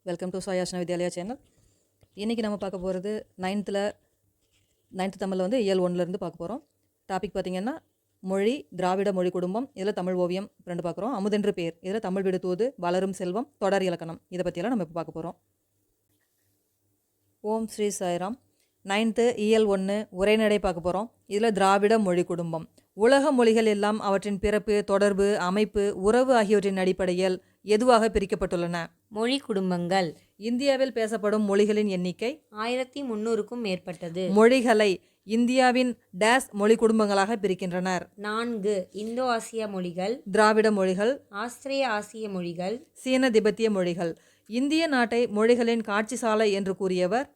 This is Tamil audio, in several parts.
Welcome to Sayashna Vidyalaya channel. இன்றைக்கி நம்ம பார்க்க போகிறது நைன்த்து தமிழில் வந்து இயல் 1லேருந்து பார்க்க போகிறோம். டாபிக் பார்த்திங்கன்னா மொழி, திராவிட மொழி குடும்பம், இதில் தமிழ் ஓவியம் 2 பார்க்குறோம். அமுதென்று பேர், இதில் தமிழ் விடுத்தூது, வளரும் செல்வம், தொடர் இலக்கணம், இதை பற்றியெல்லாம் நம்ம இப்போ பார்க்க போகிறோம். ஓம் ஸ்ரீ சாய்ராம். 9th இயல் 1 உரைநடை பார்க்க போகிறோம். இதில் திராவிட மொழி குடும்பம். உலக மொழிகள் எல்லாம் அவற்றின் பிறப்பு, தொடர்பு, அமைப்பு, உறவு ஆகியவற்றின் அடிப்படையில் எதுவாக பிரிக்கப்பட்டுள்ளன? மொழி குடும்பங்கள். இந்தியாவில் பேசப்படும் மொழிகளின் எண்ணிக்கை 1300க்கும் மேற்பட்டது. மொழிகளை இந்தியாவின் டேஸ் மொழி குடும்பங்களாக பிரிக்கின்றனர். 4 இந்தோ ஆசிய மொழிகள், திராவிட மொழிகள், ஆஸ்திரேலிய ஆசிய மொழிகள், சீன திபெத்திய மொழிகள். இந்திய நாட்டை மொழிகளின் காட்சி சாலை என்று கூறியவர்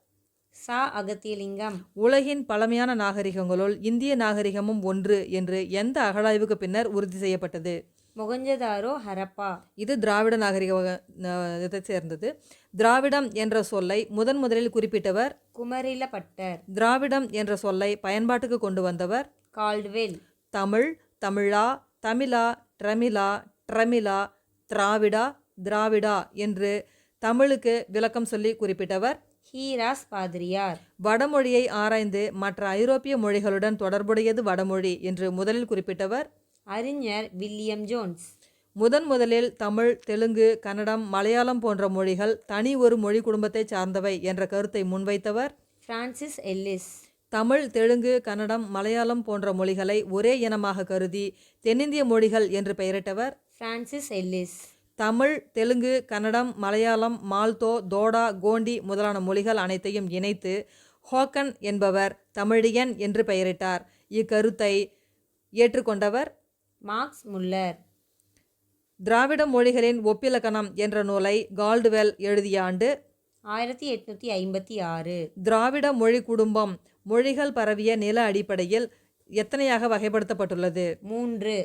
சா அகத்தியலிங்கம். உலகின் பழமையான நாகரிகங்களுள் இந்திய நாகரிகமும் ஒன்று என்று எந்த அகழாய்வுக்கு பின்னர் உறுதி செய்யப்பட்டது? மொகஞ்சதாரோ, ஹரப்பா. இது திராவிட நாகரிகத்தை சேர்ந்தது. திராவிடம் என்ற சொல்லை முதலில் குறிப்பிட்டவர் குமரிலப்பட்டர். திராவிடம் என்ற சொல்லை பயன்பாட்டுக்கு கொண்டு வந்தவர் கால்டுவெல். தமிழ், தமிழா, தமிழா, ட்ரமிழா, ட்ரமிழா, திராவிடா, திராவிடா என்று தமிழுக்கு விளக்கம் சொல்லி குறிப்பிட்டவர் ஹீராஸ் பாதிரியார். வடமொழியை ஆராய்ந்து மற்ற ஐரோப்பிய மொழிகளுடன் தொடர்புடையது வடமொழி என்று முதலில் குறிப்பிட்டவர் அறிஞர் வில்லியம் ஜோன்ஸ். முதலில் தமிழ், தெலுங்கு, கன்னடம், மலையாளம் போன்ற மொழிகள் தனி ஒரு மொழி குடும்பத்தை சார்ந்தவை என்ற கருத்தை முன்வைத்தவர் பிரான்சிஸ் எல்லிஸ். தமிழ், தெலுங்கு, கன்னடம், மலையாளம் போன்ற மொழிகளை ஒரே இனமாக கருதி தென்னிந்திய மொழிகள் என்று பெயரிட்டவர் பிரான்சிஸ் எல்லிஸ். தமிழ், தெலுங்கு, கன்னடம், மலையாளம், மால்தோ, தோடா, கோண்டி முதலான மொழிகள் அனைத்தையும் இணைத்து ஹோக்கன் என்பவர் தமிழியன் என்று பெயரிட்டார். இக்கருத்தை ஏற்றுக்கொண்டவர் மார்க்ஸ் முல்லர். திராவிட மொழிகளின் ஒப்பிலக்கணம் என்ற நூலை கால்டுவெல் எழுதிய ஆண்டு 1856. திராவிட மொழி குடும்பம் மொழிகள் பரவிய நில அடிப்படையில் எத்தனையாக வகைப்படுத்தப்பட்டுள்ளது? 3.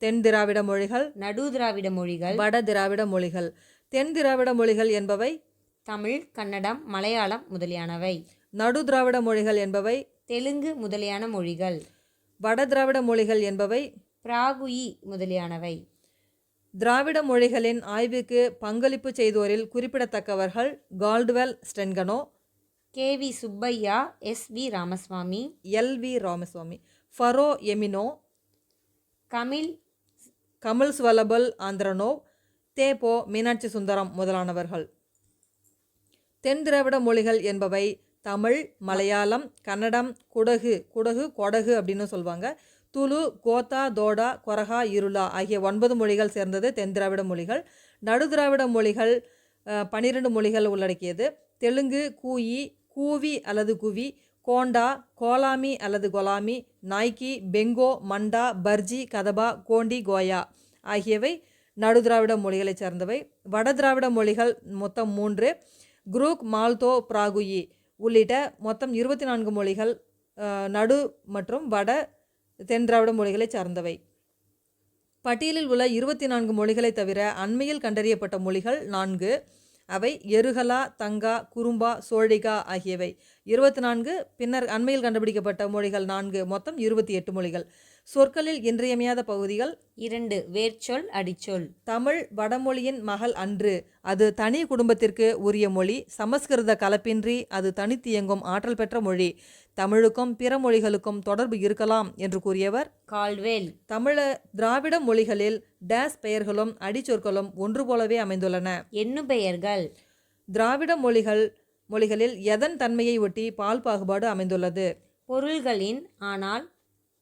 தென் திராவிட மொழிகள், நடு திராவிட மொழிகள், வட திராவிட மொழிகள். தென் திராவிட மொழிகள் என்பவை தமிழ், கன்னடம், மலையாளம் முதலியானவை. நடு திராவிட மொழிகள் என்பவை தெலுங்கு முதலியான மொழிகள். வட திராவிட மொழிகள் என்பவை பிராகுயி முதலியானவை. திராவிட மொழிகளின் ஆய்வுக்கு பங்களிப்பு செய்தோரில் குறிப்பிடத்தக்கவர்கள் Caldwell Sten Konow, K V. Subbaiah, S V. Ramaswamy, L V. Ramaswamy, Burrow Emeneau, Kamil Zvelebil Andronov, தேபோ மீனாட்சி சுந்தரம் முதலானவர்கள். தென் திராவிட மொழிகள் என்பவை தமிழ், மலையாளம், கன்னடம், கொடகு அப்படின்னு சொல்லுவாங்க, துளு, கோத்தா, தோடா, கொரகா, இருளா ஆகிய 9 மொழிகள் சேர்ந்தது தென் திராவிட மொழிகள். நடு திராவிட மொழிகள் 12 மொழிகள் உள்ளடக்கியது. தெலுங்கு கூயி, கூவி அல்லது குவி, கோண்டா, கோலாமி அல்லது கொலாமி, நாய்க்கி, பெங்கோ, மண்டா, பர்ஜி, கதபா, கோண்டி, கோயா ஆகியவை நடு திராவிட மொழிகளை சேர்ந்தவை. வட திராவிட மொழிகள் மொத்தம் 3. குரூக், மால்தோ, பிராகுயி உள்ளிட்ட மொத்தம் 24 மொழிகள் நடு மற்றும் வட தென் திராவிட மொழிகளை சார்ந்தவை. பட்டியலில் உள்ள 24 மொழிகளை தவிர அண்மையில் கண்டறியப்பட்ட மொழிகள் 4. அவை எருகலா, தங்கா, குறும்பா, சோழிகா ஆகியவை 24. பின்னர் அண்மையில் கண்டுபிடிக்கப்பட்ட மொழிகள் 4, மொத்தம் 28 மொழிகள். சொற்களில் இன்றியமையாத பகுதிகள் 2. வேர்ச்சொல், அடிச்சொல். தமிழ் வடமொழியின் மகள் அன்று, அது தனி குடும்பத்திற்கு உரிய மொழி. சமஸ்கிருத கலப்பின்றி அது தனித்து இயங்கும் ஆற்றல் பெற்ற மொழி. தமிழுக்கும் பிற மொழிகளுக்கும் தொடர்பு இருக்கலாம் என்று கூறியவர் கால்டுவெல். திராவிட மொழிகளில் டேஸ் பெயர்களும் அடிச்சொற்களும் ஒன்று போலவே அமைந்துள்ளன. எண்ணு பெயர்கள். திராவிட மொழிகளில் எதன் தன்மையை ஒட்டி பால் பாகுபாடு அமைந்துள்ளது? பொருள்களின். ஆனால்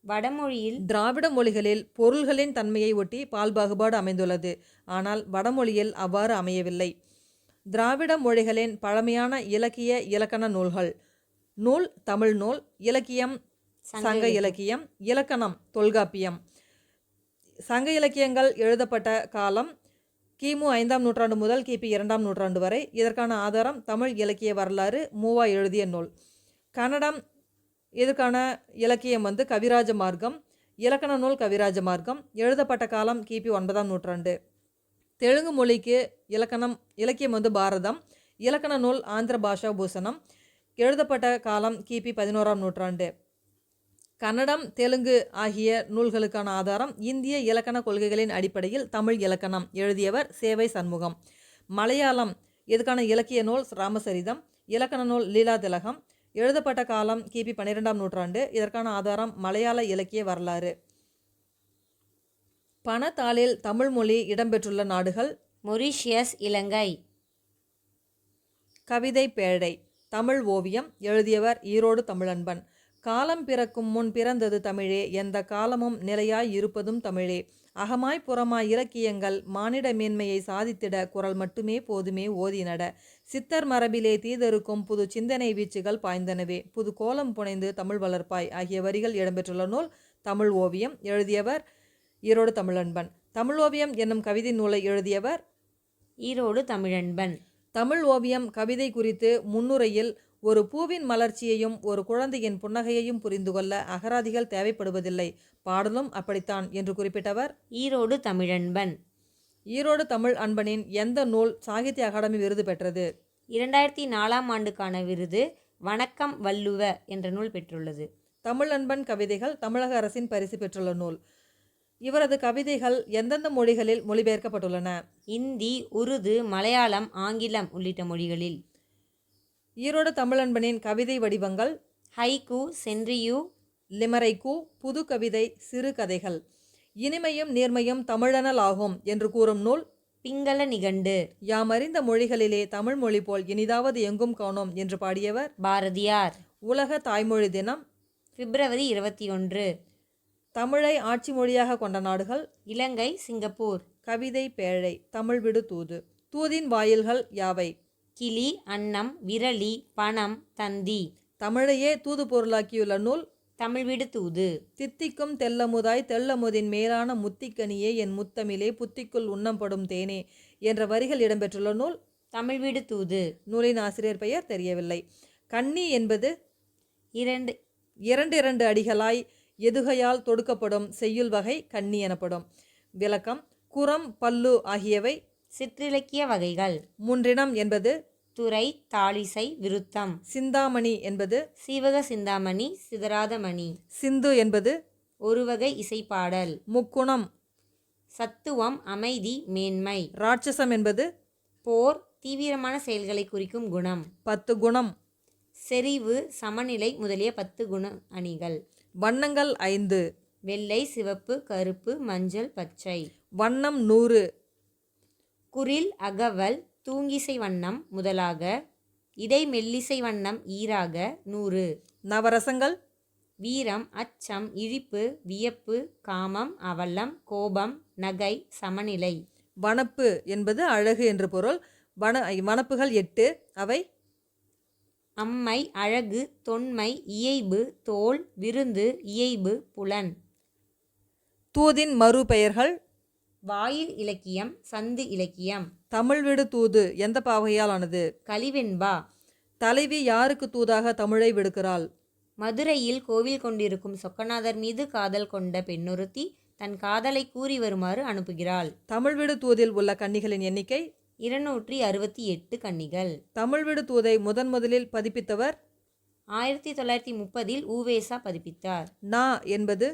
வடமொழியில் திராவிட மொழிகளில் பொருள்களின் தன்மையை ஒட்டி பால் பாகுபாடு அமைந்துள்ளது. ஆனால் வடமொழியில் அவ்வாறு அமையவில்லை. திராவிட மொழிகளின் பழமையான இலக்கிய இலக்கண நூல்கள். நூல் தமிழ் நூல், இலக்கியம் சங்க இலக்கியம், இலக்கணம் தொல்காப்பியம். சங்க இலக்கியங்கள் எழுதப்பட்ட காலம் கிமு 5ஆம் நூற்றாண்டு முதல் கிபி 2ஆம் நூற்றாண்டு வரை. இதற்கான ஆதாரம் தமிழ் இலக்கிய வரலாறு, மூவா எழுதிய நூல். கன்னடம் இதற்கான இலக்கியம் கவிராஜ மார்க்கம், இலக்கண நூல் கவிராஜ மார்க்கம். எழுதப்பட்ட காலம் கிபி 9ஆம் நூற்றாண்டு. தெலுங்கு மொழிக்கு இலக்கியம் பாரதம். இலக்கண நூல் ஆந்திர பாஷா பூசணம். எழுதப்பட்ட காலம் கிபி 11ஆம் நூற்றாண்டு. கன்னடம், தெலுங்கு ஆகிய நூல்களுக்கான ஆதாரம் இந்திய இலக்கண கொள்கைகளின் அடிப்படையில் தமிழ் இலக்கணம். எழுதியவர் சேவை சண்முகம். மலையாளம் இதுக்கான இலக்கிய நூல் ராமசரிதம், இலக்கண நூல் லீலாதிலகம், எழுதப்பட்ட காலம் கிபி 12ஆம் நூற்றாண்டு. இதற்கான ஆதாரம் மலையாள இலக்கிய வரலாறு. பணத்தாளில் தமிழ் மொழி இடம்பெற்றுள்ள நாடுகள். மொரீஷியஸ், இலங்கை. கவிதை பேழை தமிழ் ஓவியம். எழுதியவர் ஈரோடு தமிழன்பன். காலம் பிறக்கும் முன் பிறந்தது தமிழே, எந்த காலமும் நிலையாய் இருப்பதும் தமிழே. அகமாய் புறமாய் இலக்கியங்கள் மானிட மேன்மையை சாதித்திட குரல் மட்டுமே போதுமே ஓதினட. சித்தர் மரபிலே தீதருக்கும் புது சிந்தனை வீச்சுகள் பாய்ந்தனவே, புது கோலம் புனைந்து தமிழ் வளர்ப்பாய் ஆகிய வரிகள் இடம்பெற்றுள்ள நூல் தமிழ் ஓவியம். எழுதியவர் ஈரோடு தமிழன்பன். தமிழ் ஓவியம் என்னும் கவிதை நூலை எழுதியவர் ஈரோடு தமிழன்பன். தமிழ் ஓவியம் கவிதை குறித்து முன்னுரையில் ஒரு பூவின் மலர்ச்சியையும் ஒரு குழந்தையின் புன்னகையையும் புரிந்து கொள்ள அகராதிகள் தேவைப்படுவதில்லை, பாடலும் அப்படித்தான் என்று குறிப்பிட்டவர் ஈரோடு தமிழன்பன். ஈரோடு தமிழ் அன்பனின் எந்த நூல் சாகித்ய அகாடமி விருது பெற்றது? 2004ஆம் ஆண்டுக்கான விருது வணக்கம் வள்ளுவ என்ற நூல் பெற்றுள்ளது. தமிழ் அன்பன் கவிதைகள் தமிழக அரசின் பரிசு பெற்றுள்ள நூல். இவரது கவிதைகள் எந்தெந்த மொழிகளில் மொழிபெயர்க்கப்பட்டுள்ளன? இந்தி, உருது, மலையாளம், ஆங்கிலம் உள்ளிட்ட மொழிகளில். ஈரோடு தமிழன்பனின் கவிதை வடிவங்கள் ஹைக்கூ, சென்றியூ, லிமரைக்கூ, புது கவிதை, சிறு கதைகள். இனிமையும் நீர்மையும் தமிழனலாகும் என்று கூறும் நூல் பிங்கள நிகண்டு. யாமறிந்த மொழிகளிலே தமிழ் மொழி போல் இனிதாவது எங்கும் காணோம் என்று பாடியவர் பாரதியார். உலக தாய்மொழி தினம் பிப்ரவரி 21. தமிழை ஆட்சி மொழியாக கொண்ட நாடுகள் இலங்கை, சிங்கப்பூர். கவிதை பேழை தமிழ் விடு தூது. தூதின் வாயில்கள் யாவை? கிளி, அன்னம், விரலி, பணம், தந்தி. தமிழையே தூது பொருளாக்கியுள்ள நூல் தமிழ் விடு தூது. தித்திக்கும் தெல்லமுதாய் தெல்லமுதின் மேலான முத்திக்கனியே என் முத்தமிழே, புத்திக்குள் உண்ணப்படும் தேனே என்ற வரிகள் இடம்பெற்றுள்ள நூல் தமிழ் விடு தூது. நூலின் ஆசிரியர் பெயர் தெரியவில்லை. கன்னி என்பது இரண்டு இரண்டு அடிகளாய் எதுகையால் தொடுக்கப்படும் செய்யுள் வகை கன்னி எனப்படும். விளக்கம்: குரம், பல்லு ஆகியவை சிற்றிலக்கிய வகைகள். மூன்றினம் என்பது துறை, தாளிசை, விருத்தம். சிந்தாமணி என்பது சீவக சிந்தாமணி, சிதறாத மணி. சிந்து என்பது ஒரு வகை இசைப்பாடல். முக்குணம் சத்துவம், அமைதி, மேன்மை. ராட்சசம் என்பது போர், தீவிரமான செயல்களை குறிக்கும் குணம். 10 குணம். செறிவு, சமநிலை முதலிய 10 குண அணிகள். வண்ணங்கள் 5. வெள்ளை, சிவப்பு, கருப்பு, மஞ்சள், பச்சை. வண்ணம் 100. குரில், அகவல், தூங்கிசை வண்ணம் முதலாக இடை மெல்லிசை வண்ணம் ஈராக 100. நவரசங்கள் வீரம், அச்சம், இழிப்பு, வியப்பு, காமம், அவலம், கோபம், நகை, சமநிலை. வனப்பு என்பது அழகு என்று பொருள். வனப்புகள் 8. அவை அம்மை, அழகு, தொன்மை, இயைபு, தோல், விருந்து, இயைபு, புலன். தூதின் மறு பெயர்கள் வாயில் இலக்கியம், சந்து இலக்கியம். தமிழ் விடு தூது எந்த பாவகையால் ஆனது? கலிவெண்பா. தலைவி யாருக்கு தூதாக தமிழை விடுக்கிறாள்? மதுரையில் கோவில் கொண்டிருக்கும் சொக்கநாதர் மீது காதல் கொண்ட பெண்ணொருத்தி தன் காதலை கூறி வருமாறு அனுப்புகிறாள். தமிழ் விடு தூதில் உள்ள கன்னிகளின் எண்ணிக்கை 268 கன்னிகள். தமிழ் விடு தூதை முதலில் பதிப்பித்தவர் 1930இல் ஊவேசா பதிப்பித்தார். நா என்பது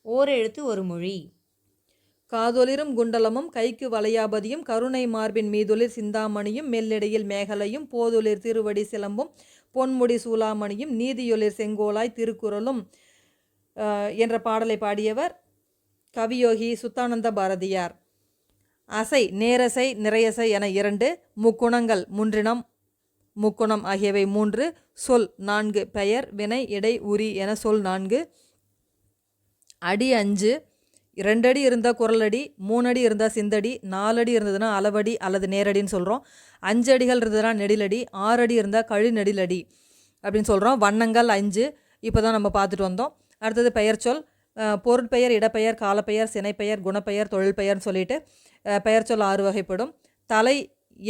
ஓரெழுத்து ஒரு மொழி. காதொளிரும் குண்டலமும் கைக்கு வளையாபதியும் கருணை மார்பின் மீதொளிர் சிந்தாமணியும் மெல்லிடையில் மேகலையும் போதொளிர் திருவடி சிலம்பும் பொன்முடி சூளாமணியும் நீதியொளிர் செங்கோலாய் திருக்குறளும் என்ற பாடலை பாடியவர் கவியோகி சுத்தானந்த பாரதியார். அசை, நேரசை, நிறையசை என 2. முக்குணங்கள் மூன்றினம், முக்குணம் ஆகியவை 3. சொல் 4. பெயர், வினை, இடை, உரி என சொல் 4. அடி 5. 2 அடி இருந்தால் குரலடி, 3 அடி இருந்தால் சிந்தடி, 4 அடி இருந்ததுன்னா அளவடி அல்லது நேரடின்னு சொல்கிறோம். 5 அடிகள் இருந்ததுன்னா நெடிலடி, 6 அடி இருந்தால் கழி நெடிலடி அப்படின்னு சொல்கிறோம். வண்ணங்கள் 5 இப்போ தான் நம்ம பார்த்துட்டு வந்தோம். அடுத்தது பெயர் சொல். பொருட்பெயர், இடப்பெயர், காலப்பெயர், சினைப்பெயர், குணப்பெயர், தொழில் பெயர்னு சொல்லிட்டு பெயர் சொல் 6 வகைப்படும். தலை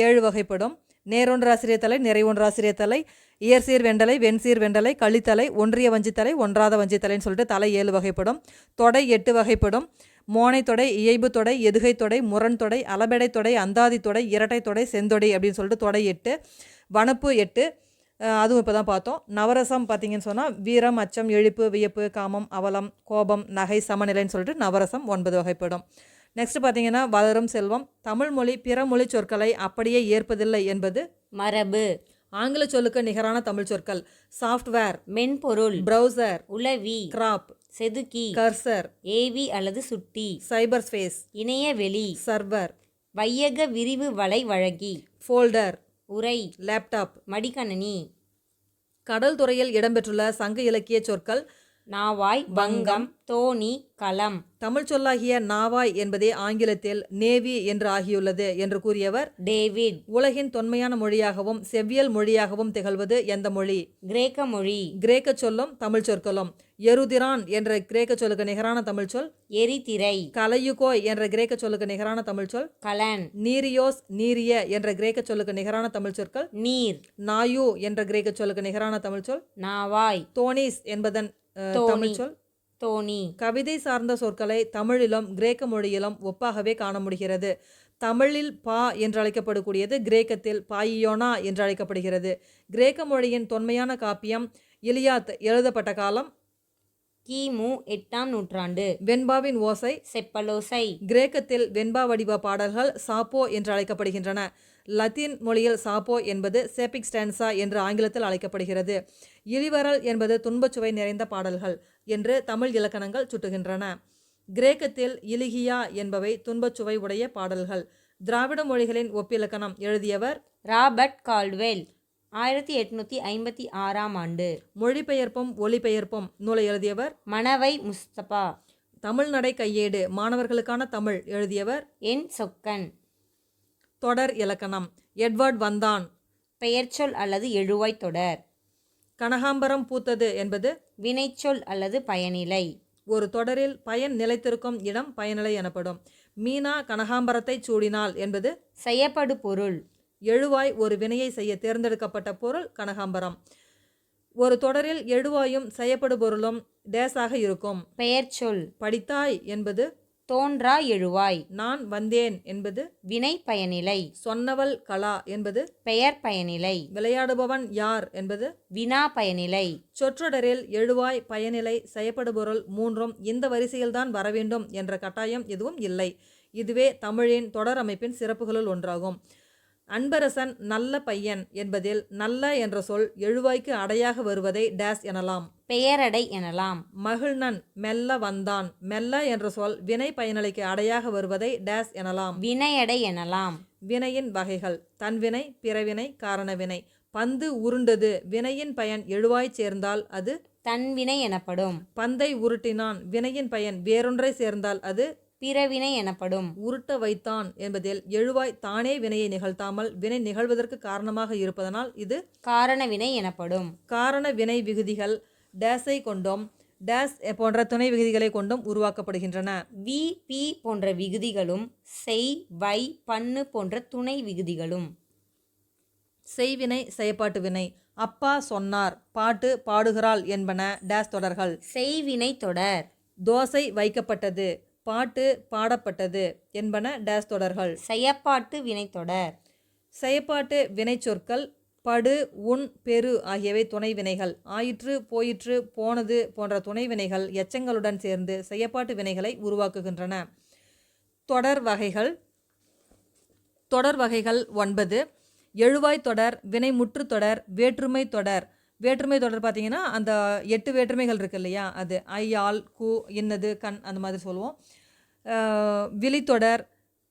7 வகைப்படும். நேரொன்றாசிரியர் தலை, நிறைவொன்றாசிரியர் தலை, இயற்சீர் வெண்டலை, வெண்சீர் வெண்டலை, களித்தலை, ஒன்றிய வஞ்சித்தலை, ஒன்றாத வஞ்சித்தலைன்னு சொல்லிட்டு தலை 7 வகைப்படும். தொடை 8 வகைப்படும். மோனை தொடை, இயைபு தொடை, எதுகை தொடை, முரண் தொடை, அளபெடை தொடை, அந்தாதி தொடை, இரட்டை தொடை, செந்தொடை அப்படின்னு சொல்லிட்டு தொடை 8. வனப்பு 8. அதுவும் இப்போ தான் பார்த்தோம். நவரசம் பார்த்திங்கன்னு சொன்னால் வீரம், அச்சம், எழுப்பு, வியப்பு, காமம், அவலம், கோபம், நகை, சமநிலைன்னு சொல்லிட்டு நவரசம் 9 வகைப்படும். நெக்ஸ்ட் பார்த்தீங்கன்னா வளரும் செல்வம். தமிழ் மொழி பிற மொழி சொற்களை அப்படியே ஏற்பதில்லை என்பது மரபு. ஆங்கில சொல்லுக்கு நிகரான தமிழ் சொற்கள். சாஃப்ட்வேர், மென்பொருள், ப்ரௌசர், உளவி, கிராப், செதுக்கி, கர்சர், ஏவி அல்லது சுட்டி, சைபர் ஸ்பேஸ், இணையவெளி, சர்வர், வையக விரிவு வலை வழங்கி, ஃபோல்டர், உரை, லேப்டாப். மடிக்கணினி. கடல் துறையில் இடம்பெற்றுள்ள சங்க இலக்கிய சொற்கள். நாவாய், வங்கம், தோணி, களம். தமிழ் சொல்லாகிய நாவாய் என்பதே ஆங்கிலத்தில் நேவி என்று ஆகியுள்ளது என்று கூறியவர் டேவிட். உலகின் தொன்மையான மொழியாகவும் செவ்வியல் மொழியாகவும் திகழ்வது எந்த மொழி? கிரேக்க மொழி. கிரேக்க சொல்லும் தமிழ் சொற்களும். எருதிரான் என்ற கிரேக்க சொல்லுக்கு நிகரான தமிழ் சொல் எரிதிரை. கலையுகோய் என்ற கிரேக்க சொல்லுக்கு நிகரான தமிழ் சொல் கலன். நீரியோஸ், நீரிய என்ற கிரேக்க சொல்லுக்கு நிகரான தமிழ் சொற்கள் நீர். நாயு என்ற கிரேக்க சொல்லுக்கு நிகரான தமிழ் சொல் நாவாய். தோனிஸ் என்பதன் தமிழ் சொல் தோணி. கவிதை சார்ந்த சொற்களை தமிழிலும் கிரேக்க மொழியிலும் ஒப்பாகவே காண முடிகிறது. தமிழில் பா என்று அழைக்கப்படக்கூடியது கிரேக்கத்தில் பாயியோனா என்று அழைக்கப்படுகிறது. கிரேக்க மொழியின் தொன்மையான காப்பியம் இலியாத் எழுதப்பட்ட காலம் கிமு 8ஆம் நூற்றாண்டு. வெண்பாவின் ஓசை செப்பலோசை. கிரேக்கத்தில் வெண்பா வடிவ பாடல்கள் சாப்போ என்று அழைக்கப்படுகின்றன. லத்தீன் மொழியில் சாப்போ என்பது செபிக் ஸ்டான்சா என்று ஆங்கிலத்தில் அழைக்கப்படுகிறது. இளிவரல் என்பது துன்பச்சுவை நிறைந்த பாடல்கள் என்று தமிழ் இலக்கணங்கள் சுட்டுகின்றன. கிரேக்கத்தில் இலிகியா என்பவை துன்பச்சுவை உடைய பாடல்கள். திராவிட மொழிகளின் ஒப்பிலக்கணம் எழுதியவர் ராபர்ட் கால்ட்வெல் 1856ஆம் ஆண்டு. மொழிபெயர்ப்பும் ஒலிபெயர்ப்பும் நூலை எழுதியவர் மணவை முஸ்தபா. தமிழ்நடை கையேடு மாணவர்களுக்கான தமிழ் எழுதியவர் என் சொக்கன். தொடர் இலக்கணம் எட்வர்ட் வந்தான். பெயர்ச்சொல் அல்லது எழுவாய் தொடர். கனகாம்பரம் பூத்தது என்பது வினைச்சொல் அல்லது பயனிலை. ஒரு தொடரில் பயன் நிலைத்திருக்கும் இடம் பயனிலை எனப்படும். மீனா கனகாம்பரத்தை சூடினாள் என்பது செய்யப்படு பொருள். எழுவாய் ஒரு வினையை செய்ய தேர்ந்தெடுக்கப்பட்ட பொருள் கனகாம்பரம். ஒரு தொடரில் எழுவாயும் செய்யப்படு பொருளும் டேஸாக இருக்கும். பெயர்ச்சொல். படித்தாய் என்பது தோன்றா எழுவாய். நான் வந்தேன் என்பது வினை பயனிலை. சொன்னவள் கலா என்பது பெயர் பயனிலை. விளையாடுபவன் யார் என்பது வினா பயனிலை. சொற்றொடரில் எழுவாய் பயனிலை செய்யப்படுபொருள் மூன்றும் இந்த வரிசையில்தான் வரவேண்டும் என்ற கட்டாயம் எதுவும் இல்லை. இதுவே தமிழின் தொடர் அமைப்பின் சிறப்புகளுள் ஒன்றாகும். அன்பரசன் நல்ல பையன் என்பதில் நல்ல என்ற சொல் எழுவாய்க்கு அடையாக வருவதை டேஸ் எனலாம். பெயரடை எனலாம். மகிழ்நன் மெல்ல வந்தான். மெல்ல என்ற சொல் வினை பயனிலைக்கு அடையாக வருவதை டேஸ் எனலாம். வினையடை எனலாம். வினையின் வகைகள் தன்வினை, பிறவினை, காரணவினை. பந்து உருண்டது வினையின் பயன் எழுவாய் சேர்ந்தால் அது தன்வினை எனப்படும். பந்தை உருட்டினான் வினையின் பயன் வேறொன்றை சேர்ந்தால் அது பிறவினை எனப்படும். உருட்ட வைத்தான் என்பதில் எழுவாய் தானே வினையை நிகழ்த்தாமல் வினை நிகழ்வதற்கு காரணமாக இருப்பதனால் இது காரணவினை எனப்படும். காரண வினை விகுதிகள் டேஸை கொண்டும் டேஸ் போன்ற துணை விகுதிகளை கொண்டும் உருவாக்கப்படுகின்றன. வி, பி போன்ற விகுதிகளும் செய், வை, பண்ணு போன்ற துணை விகுதிகளும். செய்வினை, செயப்பாட்டு வினை. அப்பா சொன்னார், பாட்டு பாடுகிறாள் என்பன டேஸ் தொடர்கள். செய்வினை தொடர். தோசை வைக்கப்பட்டது, பாட்டு பாடப்பட்டது என்பன டேஸ் தொடர்கள். செயப்பாட்டு வினைத்தொடர். செயப்பாட்டு வினைச்சொற்கள் படு, உன், பெரு ஆகியவை துணை வினைகள். ஆயிற்று, போயிற்று, போனது போன்ற துணை வினைகள் எச்சங்களுடன் சேர்ந்து செயப்பாட்டு வினைகளை உருவாக்குகின்றன. தொடர் வகைகள். தொடர் வகைகள் 9. எழுவாய் தொடர், வினைமுற்று தொடர், வேற்றுமை தொடர். வேற்றுமை தொடர் பார்த்தீங்கன்னா அந்த 8 வேற்றுமைகள் இருக்கு இல்லையா, அது ஐ, ஆல், கு, இன்னது, கண் அந்த மாதிரி சொல்லுவோம். விழித்தொடர்,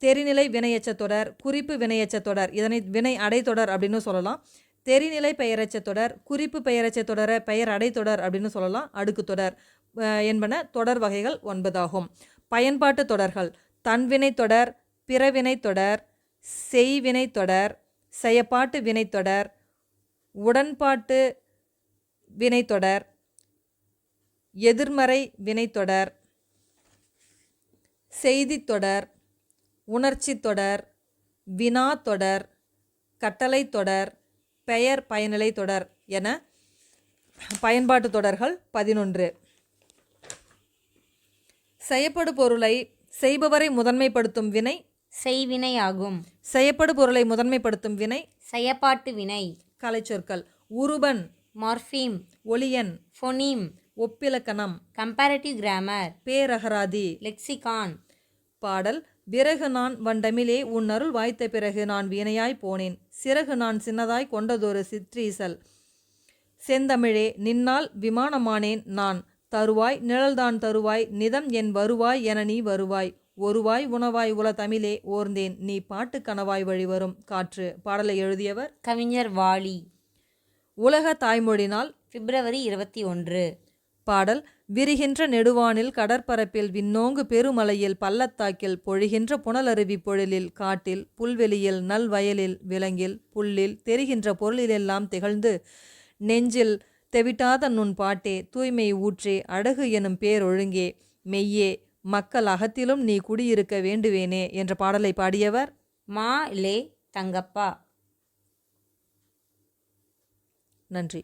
தெரிநிலை வினையெச்ச தொடர், குறிப்பு வினையெச்ச தொடர், இதனை வினை அடைத்தொடர் அப்படின்னு சொல்லலாம். தெரிநிலை பெயரெச்ச தொடர், குறிப்பு பெயரெச்ச தொடரை பெயர் அடைத்தொடர் அப்படின்னு சொல்லலாம். அடுக்கு தொடர் என்பன தொடர் வகைகள் 9 ஆகும். பயன்பாட்டு தொடர்கள் தன்வினை தொடர், பிறவினை தொடர், செய்வினை தொடர், செயப்பாட்டு வினைத்தொடர், உடன்பாட்டு வினைத்தொடர், எதிர்மறை வினைத்தொடர், செய்தித்தொடர், உணர்ச்சி தொடர், வினா தொடர், கட்டளை தொடர், பெயர் பயனிலை தொடர் என பயன்பாட்டு தொடர்கள் 11. செய்யப்படு பொருளை செய்பவரை முதன்மைப்படுத்தும் வினை செய்வினை ஆகும். செய்யப்படு பொருளை முதன்மைப்படுத்தும் வினை செயப்பாட்டு வினை. கலைச்சொற்கள் உருபன், மார்ஃபீம், ஒளியன், ஃபோனீம், ஒப்பிலக்கணம், கம்பேரட்டிவ் கிராமர், பேரகராதி, லெக்சிகான், பாடல் விறகு நான் வண்டமிலே உன் அருள் வாய்த்த பிறகு நான் வீணையாய் போனேன். சிறகு நான் சின்னதாய் கொண்டதொரு சிற்றீசல் செந்தமிழே நின்னால் விமானமானேன் நான். தருவாய் நிழல்தான் தருவாய் நிதம் என் வருவாய் என நீ வருவாய். ஒருவாய் உணவாய் உல தமிழே ஓர்ந்தேன் நீ பாட்டு கனவாய் வழிவரும் காற்று. பாடலை எழுதியவர் கவிஞர் வாலி. உலக தாய்மொழி நாள் பிப்ரவரி 21. பாடல் விரிகின்ற நெடுவானில் கடற்பரப்பில் விண்ணோங்கு பெருமலையில் பள்ளத்தாக்கில் பொழிகின்ற புனலருவி பொழிலில் காட்டில் புல்வெளியில் நல்வயலில் விலங்கில் புல்லில் தெரிகின்ற பொருளிலெல்லாம் திகழ்ந்து நெஞ்சில் தெவிட்டாத நுண் பாட்டே தூய்மை ஊற்றே அழகு எனும் பேரொழுங்கே மெய்யே மக்கள் அகத்திலும் நீ குடியிருக்க வேண்டுவேனே என்ற பாடலை பாடியவர் மா. லே. தங்கப்பா. நன்றி.